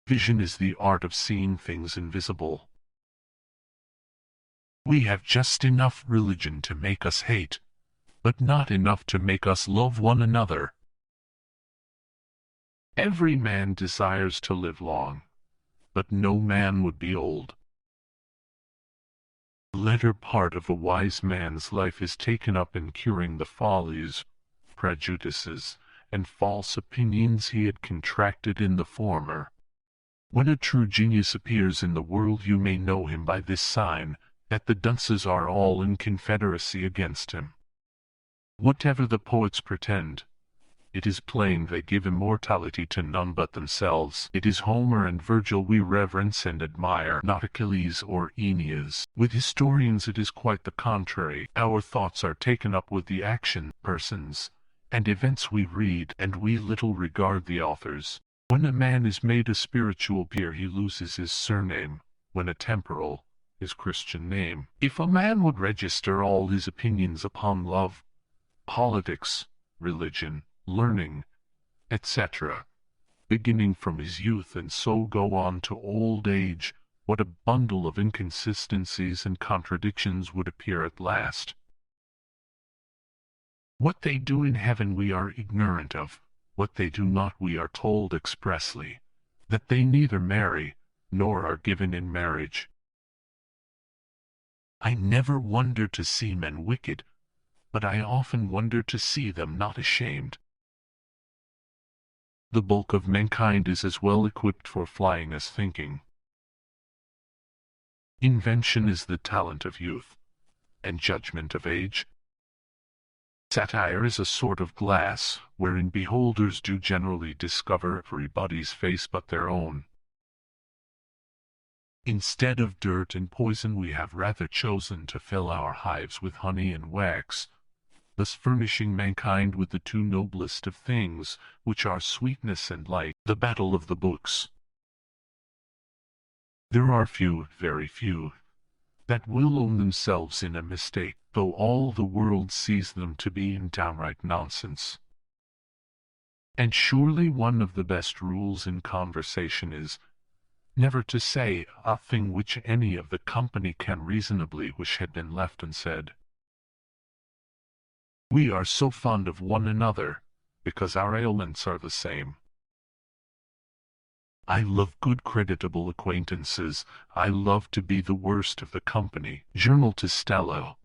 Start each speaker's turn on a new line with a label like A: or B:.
A: Vision is the art of seeing things invisible. We have just enough religion to make us hate, but not enough to make us love one another. Every man desires to live long, but no man would be old. The latter part of a wise man's life is taken up in curing the follies, prejudices, and false opinions he had contracted in the former. When a true genius appears in the world, you may know him by this sign, that the dunces are all in confederacy against him. Whatever the poets pretend, it is plain they give immortality to none but themselves. It is Homer and Virgil we reverence and admire, not Achilles or Aeneas. With historians it is quite the contrary. Our thoughts are taken up with the action, persons, and events we read, and we little regard the authors. When a man is made a spiritual peer, he loses his surname; when a temporal, his Christian name. If a man would register all his opinions upon love, politics, religion, learning, etc., beginning from his youth and so go on to old age, what a bundle of inconsistencies and contradictions would appear at last. What they do in heaven we are ignorant of; what they do not we are told expressly, that they neither marry, nor are given in marriage. I never wonder to see men wicked, but I often wonder to see them not ashamed. The bulk of mankind is as well equipped for flying as thinking. Invention is the talent of youth, and judgment of age. Satire is a sort of glass, wherein beholders do generally discover everybody's face but their own. Instead of dirt and poison we have rather chosen to fill our hives with honey and wax, thus furnishing mankind with the two noblest of things, which are sweetness and light. The battle of the books. There are few, very few, that will own themselves in a mistake, though all the world sees them to be in downright nonsense. And surely one of the best rules in conversation is, never to say a thing which any of the company can reasonably wish had been left unsaid. We are so fond of one another, because our ailments are the same. I love good creditable acquaintances. I love to be the worst of the company. Journal to Stella.